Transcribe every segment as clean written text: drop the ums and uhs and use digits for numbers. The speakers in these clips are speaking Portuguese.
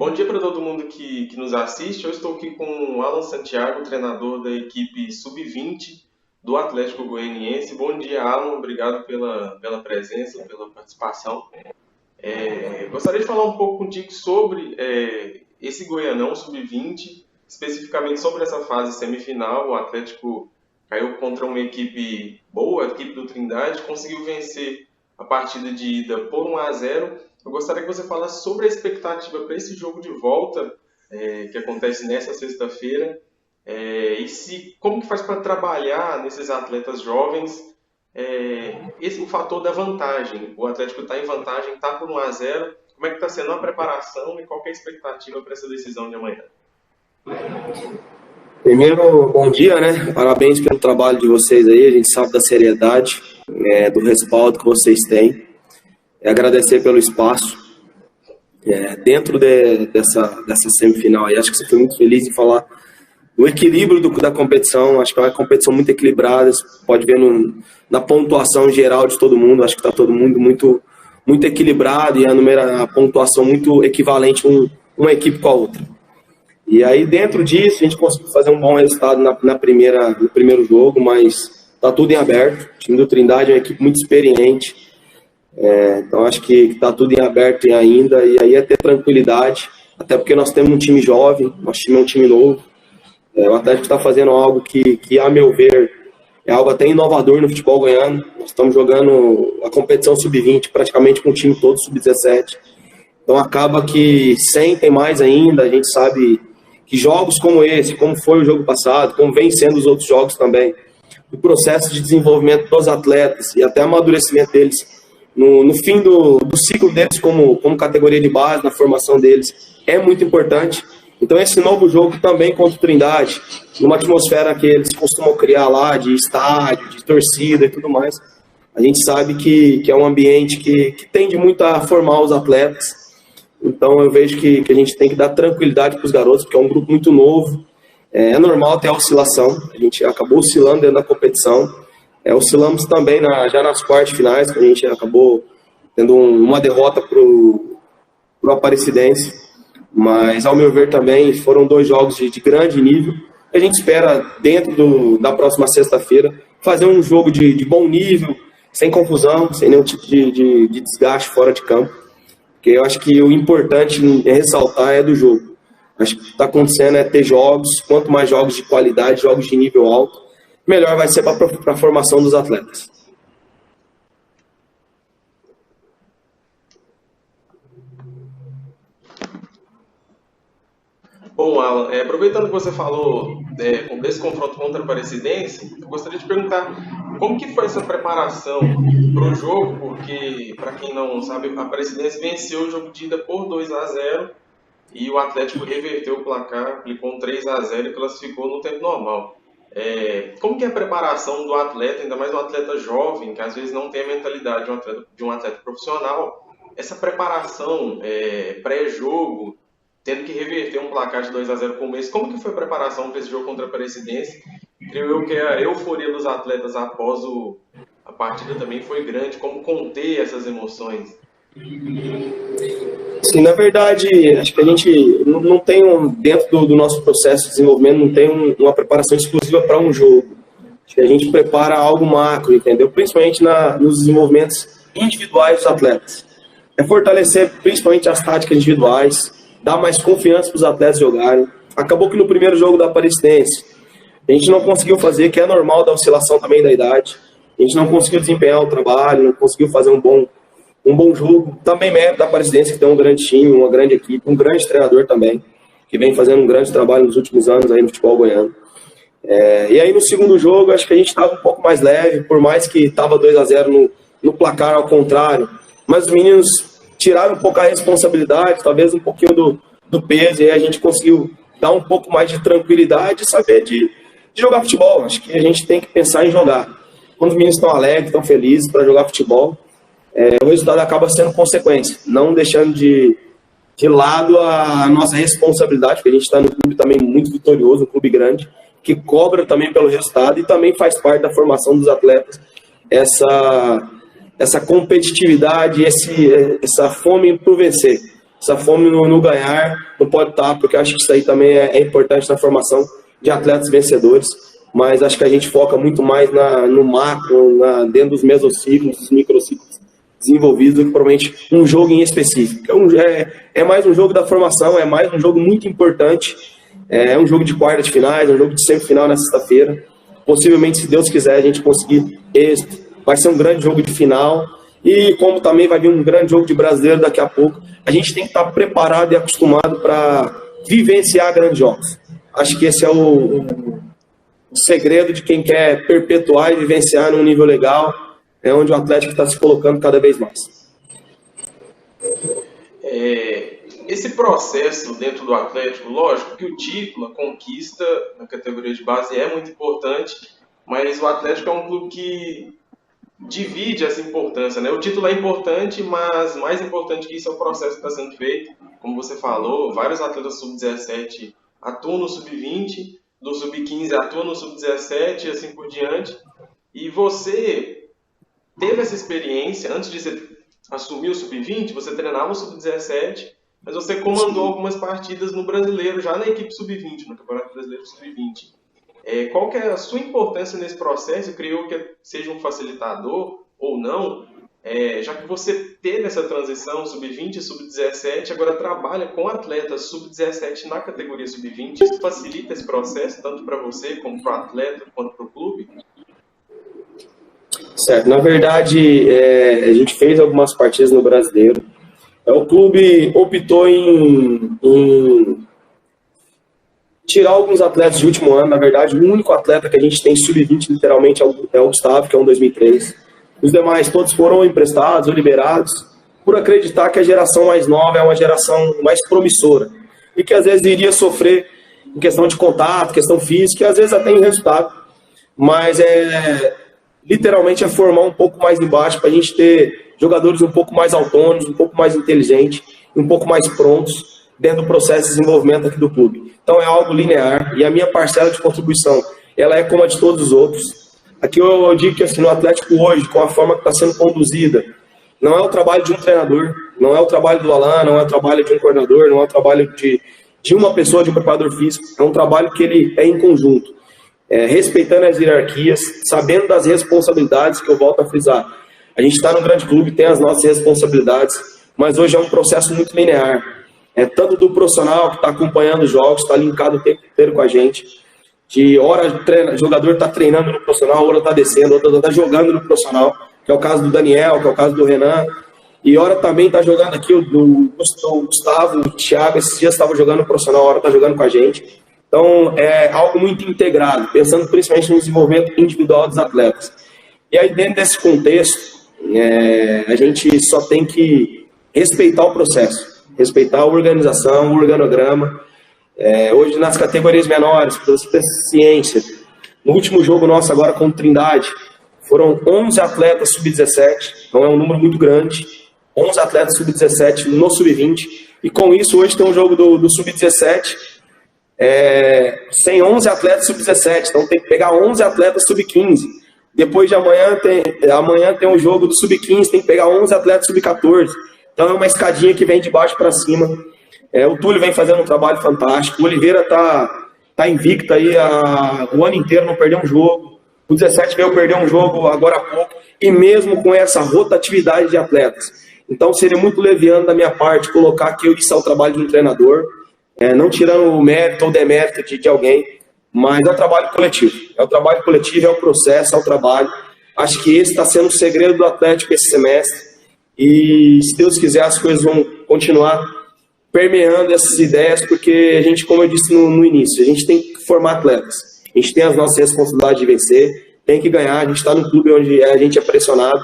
Bom dia para todo mundo que nos assiste. Eu estou aqui com o Alan Santiago, treinador da equipe Sub-20 do Atlético Goianiense. Bom dia, Alan. Obrigado pela presença, pela participação. Gostaria de falar um pouco contigo sobre esse Goianão Sub-20, especificamente sobre essa fase semifinal. O Atlético caiu contra uma equipe boa, a equipe do Trindade, conseguiu vencer a partida de ida por 1-0. Eu gostaria que você falasse sobre a expectativa para esse jogo de volta, que acontece nessa sexta-feira, e como que faz para trabalhar nesses atletas jovens o fator da vantagem. O Atlético está em vantagem, está por 1-0. Como é que está sendo a preparação e qual que é a expectativa para essa decisão de amanhã? Primeiro, bom dia, né? Parabéns pelo trabalho de vocês aí. A gente sabe da seriedade, do respaldo que vocês têm. Agradecer pelo espaço. Dentro dessa semifinal aí, acho que você foi muito feliz em falar do equilíbrio da competição. Acho que é uma competição muito equilibrada. Você pode ver na pontuação geral de todo mundo. Acho que está todo mundo muito, muito equilibrado e a pontuação muito equivalente uma equipe com a outra. E aí, dentro disso, a gente conseguiu fazer um bom resultado no primeiro jogo, mas está tudo em aberto. O time do Trindade é uma equipe muito experiente. Então, acho que está tudo em aberto ainda. E aí é ter tranquilidade, até porque nós temos um time jovem, nosso time é um time novo. O Atlético está fazendo algo que, a meu ver, é algo até inovador no futebol goiano. Nós estamos jogando a competição sub-20 praticamente com o time todo sub-17. Então, acaba que sentem mais ainda. A gente sabe que jogos como esse, como foi o jogo passado, como vem sendo os outros jogos também, o processo de desenvolvimento dos atletas e até amadurecimento deles no fim do ciclo deles como categoria de base, na formação deles, é muito importante. Então esse novo jogo também contra o Trindade, numa atmosfera que eles costumam criar lá, de estádio, de torcida e tudo mais, a gente sabe que é um ambiente que tende muito a formar os atletas. Então eu vejo que a gente tem que dar tranquilidade para os garotos, porque é um grupo muito novo. É normal ter a oscilação, a gente acabou oscilando dentro da competição. Oscilamos também já nas quartas finais, que a gente acabou tendo uma derrota para o Aparecidense. Mas, ao meu ver, também foram 2 jogos de grande nível. A gente espera, dentro da próxima sexta-feira, fazer um jogo de bom nível, sem confusão, sem nenhum tipo de desgaste fora de campo. Porque eu acho que o importante ressaltar é do jogo. Acho que o que está acontecendo é ter jogos, quanto mais jogos de qualidade, jogos de nível alto, melhor vai ser para a formação dos atletas. Bom, Alan, aproveitando que você falou desse confronto contra o Aparecidense, eu gostaria de perguntar como que foi essa preparação para o jogo, porque, para quem não sabe, a Aparecidense venceu o jogo de ida por 2-0 e o Atlético reverteu o placar, aplicou um 3-0 e classificou no tempo normal. Como que é a preparação do atleta, ainda mais um atleta jovem, que às vezes não tem a mentalidade de um atleta profissional, essa preparação pré-jogo, tendo que reverter um placar de 2-0 com o mês, como que foi a preparação para esse jogo contra a Aparecidense? Creio eu que a euforia dos atletas após a partida também foi grande, como conter essas emoções? Sim, na verdade, acho que a gente não tem, dentro do nosso processo de desenvolvimento, não tem uma preparação exclusiva para um jogo. Acho que a gente prepara algo macro, entendeu? Principalmente nos desenvolvimentos individuais dos atletas. Fortalecer principalmente as táticas individuais, dar mais confiança para os atletas jogarem. Acabou que no primeiro jogo da Aparecidense, a gente não conseguiu fazer, que é normal da oscilação também da idade. A gente não conseguiu desempenhar o trabalho, não conseguiu fazer um bom jogo. Também mérito da Aparecidense, que tem um grande time, uma grande equipe, um grande treinador também, que vem fazendo um grande trabalho nos últimos anos aí no futebol goiano. E aí no segundo jogo, acho que a gente estava um pouco mais leve, por mais que estava 2-0 no placar ao contrário. Mas os meninos tiraram um pouco a responsabilidade, talvez um pouquinho do peso, e aí a gente conseguiu dar um pouco mais de tranquilidade e saber de jogar futebol. Acho que a gente tem que pensar em jogar. Quando os meninos estão alegres, estão felizes para jogar futebol, o resultado acaba sendo consequência, não deixando de lado a nossa responsabilidade, porque a gente está num clube também muito vitorioso, um clube grande, que cobra também pelo resultado e também faz parte da formação dos atletas essa competitividade, essa fome por vencer. essa fome no ganhar não pode estar, porque acho que isso aí também é importante na formação de atletas vencedores, mas acho que a gente foca muito mais no macro, dentro dos mesociclos, dos microciclos desenvolvidos, do que provavelmente um jogo em específico. É mais um jogo da formação, é mais um jogo muito importante, é um jogo de quarta de finais, é um jogo de semifinal na sexta-feira. Possivelmente, se Deus quiser, a gente conseguir êxito, vai ser um grande jogo de final, e como também vai vir um grande jogo de brasileiro daqui a pouco, a gente tem que estar preparado e acostumado para vivenciar grandes jogos. Acho que esse é o segredo de quem quer perpetuar e vivenciar num nível legal, é onde o Atlético está se colocando cada vez mais. Esse processo dentro do Atlético, lógico que o título, a conquista na categoria de base é muito importante, mas o Atlético é um clube que divide essa importância, né? O título é importante, mas mais importante que isso é o processo que está sendo feito. Como você falou, vários atletas sub-17 atuam no sub-20, do sub-15 atuam no sub-17 e assim por diante. E você teve essa experiência, antes de você assumir o sub-20, você treinava o sub-17, mas você comandou algumas partidas no Brasileiro, já na equipe sub-20, no Campeonato Brasileiro sub-20. Qual que é a sua importância nesse processo? Eu creio que seja um facilitador ou não, já que você teve essa transição sub-20 e sub-17, agora trabalha com atletas sub-17 na categoria sub-20, isso facilita esse processo, tanto para você, como para o atleta, quanto para o clube? Certo, na verdade, a gente fez algumas partidas no Brasileiro. O clube optou em tirar alguns atletas de último ano. Na verdade, o único atleta que a gente tem sub-20 literalmente é o Gustavo, que é um 2003. Os demais todos foram emprestados ou liberados por acreditar que a geração mais nova é uma geração mais promissora e que às vezes iria sofrer em questão de contato, questão física, e às vezes até em resultado, mas literalmente é formar um pouco mais embaixo para a gente ter jogadores um pouco mais autônomos, um pouco mais inteligentes, um pouco mais prontos dentro do processo de desenvolvimento aqui do clube. Então é algo linear e a minha parcela de contribuição, ela é como a de todos os outros. Aqui eu digo que assim, no Atlético hoje, com a forma que está sendo conduzida, não é o trabalho de um treinador, não é o trabalho do Alan, não é o trabalho de um coordenador, não é o trabalho de uma pessoa, de um preparador físico, é um trabalho que ele é em conjunto, respeitando as hierarquias, sabendo das responsabilidades, que eu volto a frisar. A gente está num grande clube, tem as nossas responsabilidades, mas hoje é um processo muito linear. Tanto do profissional que está acompanhando os jogos, está linkado o tempo inteiro com a gente, de hora o jogador está treinando no profissional, hora está descendo, hora está jogando no profissional, que é o caso do Daniel, que é o caso do Renan, e hora também está jogando aqui o Gustavo, o Thiago, esses dias estavam jogando no profissional, hora está jogando com a gente. Então é algo muito integrado, pensando principalmente no desenvolvimento individual dos atletas. E aí dentro desse contexto, a gente só tem que respeitar o processo, respeitar a organização, o organograma. Hoje nas categorias menores, para você ter ciência, no último jogo nosso agora com o Trindade, foram 11 atletas sub-17, não é um número muito grande, 11 atletas sub-17 no sub-20, e com isso hoje tem um jogo do sub-17, sem 11 atletas sub-17, então tem que pegar 11 atletas sub-15, depois de amanhã tem um jogo do sub-15, tem que pegar 11 atletas sub-14, então é uma escadinha que vem de baixo para cima. O Túlio vem fazendo um trabalho fantástico, o Oliveira tá invicto aí o ano inteiro, não perdeu um jogo, o 17 veio perder um jogo agora há pouco, e mesmo com essa rotatividade de atletas. Então seria muito leviano da minha parte colocar que isso é o trabalho de um treinador, não tirando o mérito ou demérito de alguém, mas é o trabalho coletivo. É o trabalho coletivo, é o processo, é o trabalho. Acho que esse está sendo o segredo do Atlético esse semestre, e se Deus quiser as coisas vão continuar permeando essas ideias, porque a gente, como eu disse no início, a gente tem que formar atletas. A gente tem as nossas responsabilidades de vencer, tem que ganhar, a gente está num clube onde a gente é pressionado,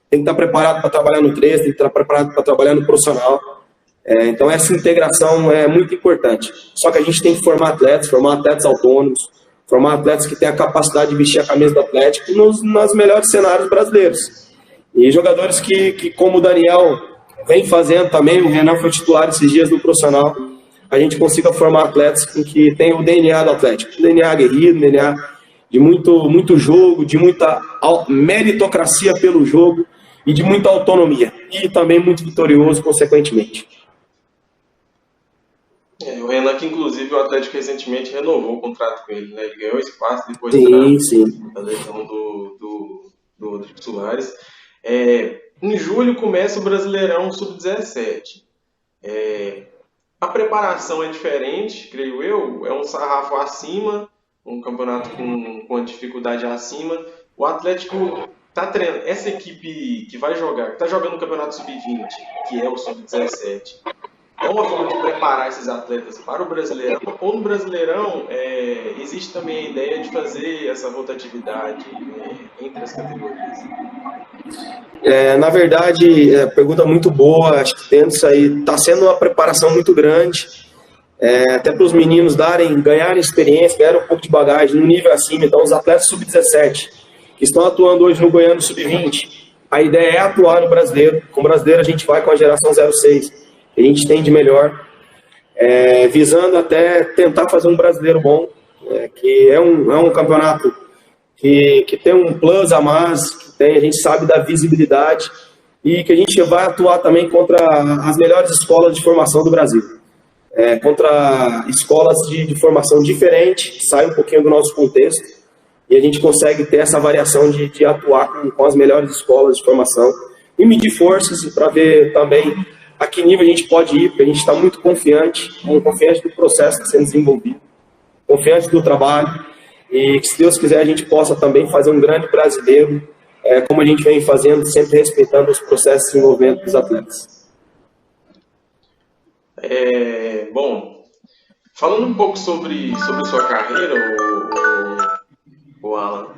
tem que estar preparado para trabalhar no 3, tem que estar preparado para trabalhar no profissional. Então essa integração é muito importante. Só que a gente tem que formar atletas autônomos, formar atletas que têm a capacidade de vestir a camisa do Atlético nos melhores cenários brasileiros. E jogadores que como o Daniel vem fazendo também, o Renan foi titular esses dias no profissional, a gente consiga formar atletas que tenham o DNA do Atlético, o DNA aguerrido, o DNA de muito jogo, de muita meritocracia pelo jogo e de muita autonomia, e também muito vitorioso, consequentemente. O Renan, que inclusive o Atlético recentemente renovou o contrato com ele, né? Ele ganhou espaço depois da lesão do Rodrigo Soares. Em julho começa o Brasileirão Sub-17. A preparação é diferente, creio eu, é um sarrafo acima, um campeonato com uma dificuldade acima. O Atlético está treinando, essa equipe que vai jogar, que está jogando o campeonato Sub-20, que é o Sub-17, é uma forma de preparar esses atletas para o Brasileirão, ou no Brasileirão existe também a ideia de fazer essa rotatividade entre as categorias? Na verdade, pergunta muito boa, acho que dentro disso aí está sendo uma preparação muito grande, até para os meninos ganharem experiência, ganharem um pouco de bagagem no nível acima. Então, os atletas Sub-17 que estão atuando hoje no Goiano Sub-20, a ideia é atuar no Brasileiro. Com o Brasileiro a gente vai com a geração 06, que a gente tem de melhor, visando até tentar fazer um Brasileiro bom, que é um campeonato que tem um plus a mais, a gente sabe da visibilidade, e que a gente vai atuar também contra as melhores escolas de formação do Brasil, contra escolas de formação diferente, que saem um pouquinho do nosso contexto, e a gente consegue ter essa variação de atuar com as melhores escolas de formação e medir forças para ver também a que nível a gente pode ir, porque a gente está muito confiante do processo que está sendo desenvolvido, confiante do trabalho, e que, se Deus quiser, a gente possa também fazer um grande brasileiro, como a gente vem fazendo, sempre respeitando os processos de desenvolvimento dos atletas. Bom, falando um pouco sobre sua carreira, o Alan,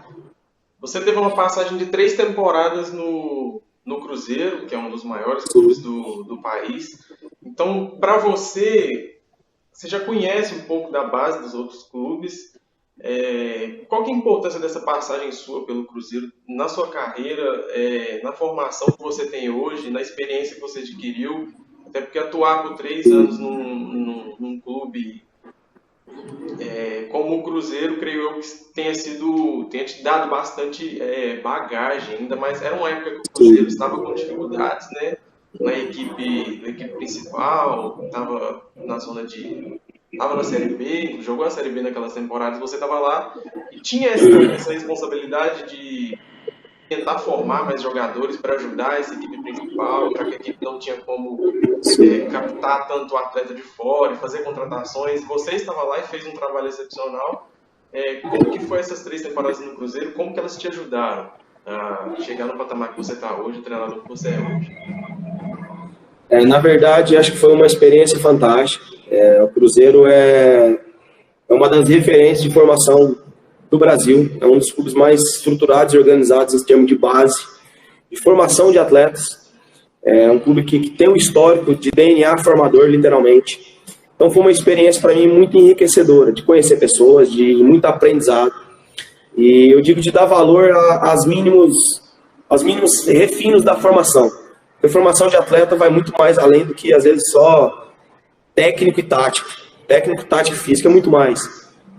você teve uma passagem de 3 temporadas no Cruzeiro, que é um dos maiores clubes do país. Então, para você já conhece um pouco da base dos outros clubes. Qual que é a importância dessa passagem sua pelo Cruzeiro na sua carreira, na formação que você tem hoje, na experiência que você adquiriu? Até porque atuar por 3 anos num clube como o Cruzeiro, creio eu que tenha te dado bastante bagagem, ainda mais era uma época que o Cruzeiro estava com dificuldades, né? Na equipe principal, estava na Série B, jogou a Série B naquelas temporadas, você estava lá e tinha essa responsabilidade de tentar formar mais jogadores para ajudar essa equipe principal, já que a equipe não tinha como captar tanto atleta de fora e fazer contratações. Você estava lá e fez um trabalho excepcional. Como que foi essas 3 temporadas no Cruzeiro? Como que elas te ajudaram a chegar no patamar que você está hoje, o treinador que você é hoje? Na verdade, acho que foi uma experiência fantástica. O Cruzeiro é uma das referências de formação do Brasil, é um dos clubes mais estruturados e organizados em termos de base, de formação de atletas. É um clube que tem um histórico de DNA formador, literalmente. Então foi uma experiência para mim muito enriquecedora, de conhecer pessoas, de muito aprendizado. E eu digo de dar valor aos mínimos refinos da formação. A formação de atleta vai muito mais além do que, às vezes, só técnico e tático. Técnico, tático e físico é muito mais.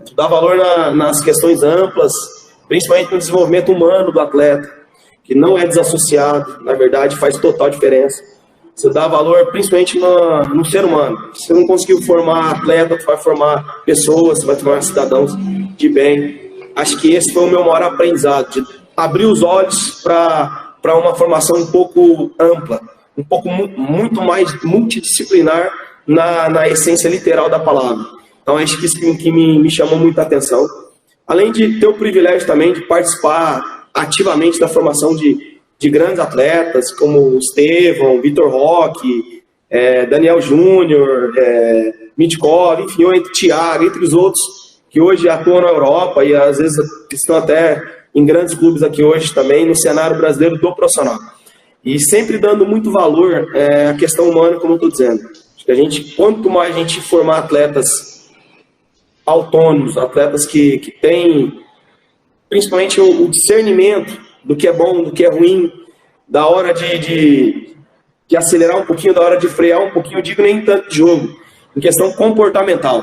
Tu dá valor nas questões amplas, principalmente no desenvolvimento humano do atleta, que não é desassociado, na verdade faz total diferença. Você dá valor principalmente no ser humano. Se você não conseguiu formar atleta, tu vai formar pessoas, você vai formar cidadãos de bem. Acho que esse foi o meu maior aprendizado, de abrir os olhos para uma formação um pouco ampla, um pouco muito mais multidisciplinar na essência literal da palavra. Então, acho que isso que me chamou muita atenção. Além de ter o privilégio também de participar ativamente da formação de grandes atletas, como o Estevão, Vitor Roque, Daniel Júnior, Mitkov, enfim, entre Thiago, entre os outros, que hoje atuam na Europa e às vezes estão até em grandes clubes aqui hoje também, no cenário brasileiro do profissional. E sempre dando muito valor à questão humana, como eu estou dizendo. Acho que quanto mais a gente formar atletas autônomos, atletas que têm principalmente o discernimento do que é bom, do que é ruim, da hora de acelerar um pouquinho, da hora de frear um pouquinho, eu digo nem tanto de jogo, em questão comportamental.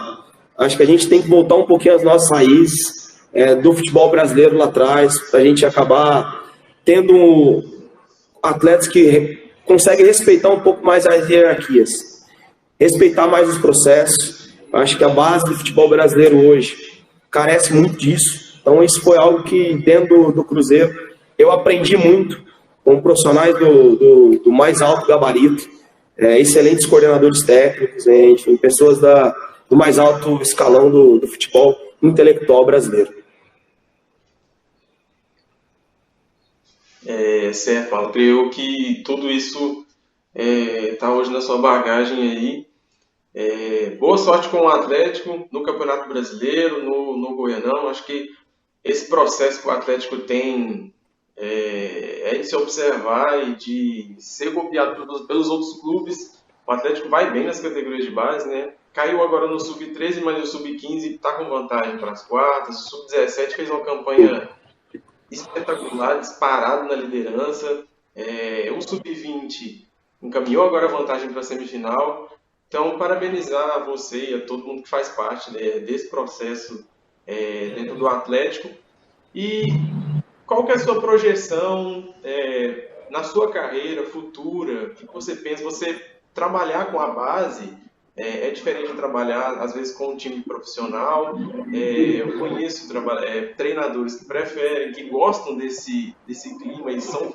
Acho que a gente tem que voltar um pouquinho às nossas raízes do futebol brasileiro lá atrás, para a gente acabar tendo atletas que conseguem respeitar um pouco mais as hierarquias, respeitar mais os processos Acho que a base do futebol brasileiro hoje carece muito disso. Então, isso foi algo que, dentro do Cruzeiro, eu aprendi muito com profissionais do mais alto gabarito, excelentes coordenadores técnicos, enfim, pessoas do mais alto escalão do futebol intelectual brasileiro. Certo, Paulo. Creio que tudo isso está hoje na sua bagagem aí. Boa sorte com o Atlético no Campeonato Brasileiro, no Goianão. Acho que esse processo que o Atlético tem é de se observar e de ser copiado pelos outros clubes. O Atlético vai bem nas categorias de base, né? Caiu agora no Sub-13, mas no Sub-15 está com vantagem para as quartas. O Sub-17 fez uma campanha espetacular, disparado na liderança. O Sub-20 encaminhou agora a vantagem para a semifinal. Então, parabenizar a você e a todo mundo que faz parte desse processo dentro do Atlético. E qual que é a sua projeção na sua carreira futura? O que você pensa? Você trabalhar com a base é diferente de trabalhar, às vezes, com um time profissional. Eu conheço treinadores que preferem, que gostam desse clima e são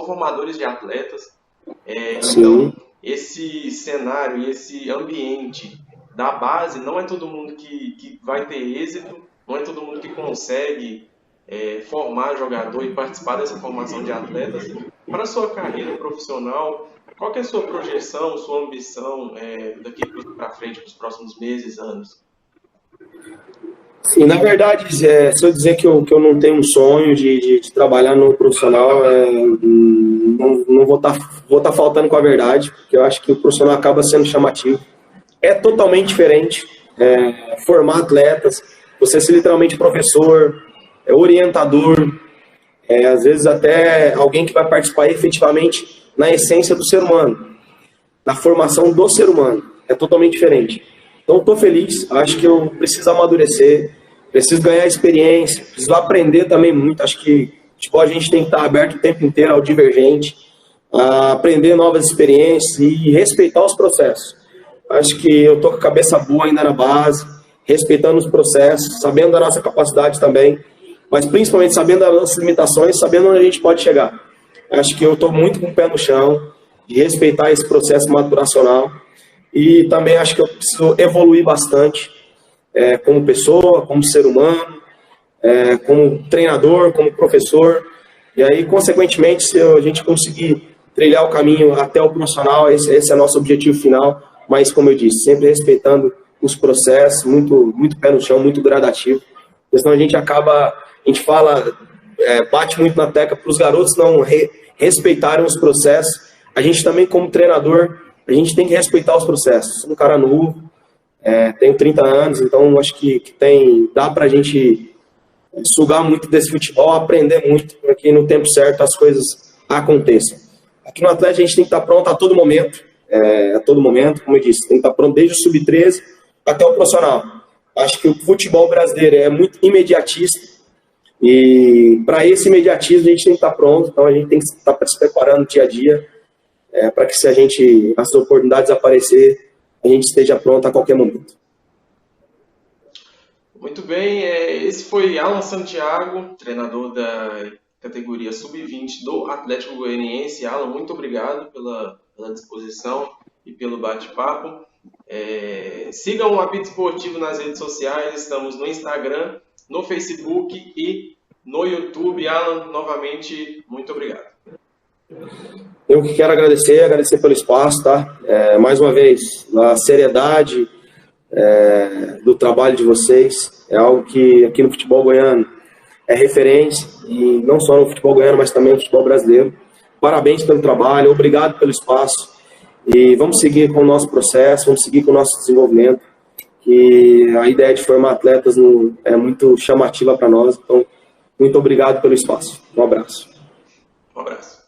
formadores de atletas. Então, esse cenário e esse ambiente da base, não é todo mundo que vai ter êxito, não é todo mundo que consegue formar jogador e participar dessa formação de atletas. Para a sua carreira profissional, qual que é a sua projeção, sua ambição daqui para frente, para os próximos meses, anos? Sim, na verdade, se eu dizer que eu não tenho um sonho de trabalhar no profissional, não vou estar faltando com a verdade, porque eu acho que o profissional acaba sendo chamativo. É totalmente diferente formar atletas, você ser literalmente professor, orientador, às vezes até alguém que vai participar efetivamente na essência do ser humano, na formação do ser humano. É totalmente diferente. Então, estou feliz, acho que eu preciso amadurecer, preciso ganhar experiência, preciso aprender também muito. Acho que a gente tem que estar aberto o tempo inteiro ao divergente, a aprender novas experiências e respeitar os processos. Acho que eu estou com a cabeça boa ainda na base, respeitando os processos, sabendo da nossa capacidade também, mas principalmente sabendo das nossas limitações, sabendo onde a gente pode chegar. Acho que eu estou muito com o pé no chão, de respeitar esse processo maturacional. E também acho que eu preciso evoluir bastante como pessoa, como ser humano, como treinador, como professor. E aí, consequentemente, se a gente conseguir trilhar o caminho até o profissional, esse é o nosso objetivo final. Mas, como eu disse, sempre respeitando os processos, muito, muito pé no chão, muito gradativo. Porque senão a gente fala, bate muito na tecla para os garotos não respeitarem os processos. A gente também, como treinador, a gente tem que respeitar os processos. Sou um cara novo, tenho 30 anos, então acho que dá para a gente sugar muito desse futebol, aprender muito, para que no tempo certo as coisas aconteçam. Aqui no Atlético a gente tem que estar pronto a todo momento, como eu disse, tem que estar pronto desde o Sub-13 até o profissional. Acho que o futebol brasileiro é muito imediatista e para esse imediatismo a gente tem que estar pronto, então a gente tem que estar se preparando dia a dia, para que se as oportunidades aparecer, a gente esteja pronto a qualquer momento. Muito bem, esse foi Alan Santiago, treinador da categoria Sub-20 do Atlético Goianiense. Alan, muito obrigado pela disposição e pelo bate-papo. Sigam o Apito Esportivo nas redes sociais, estamos no Instagram, no Facebook e no YouTube. Alan, novamente, muito obrigado. Eu que quero agradecer pelo espaço, tá? Mais uma vez, a seriedade do trabalho de vocês é algo que aqui no futebol goiano é referência, e não só no futebol goiano, mas também no futebol brasileiro. Parabéns pelo trabalho, obrigado pelo espaço, e vamos seguir com o nosso processo, vamos seguir com o nosso desenvolvimento, que a ideia de formar atletas é muito chamativa para nós, então muito obrigado pelo espaço. Um abraço. Um abraço.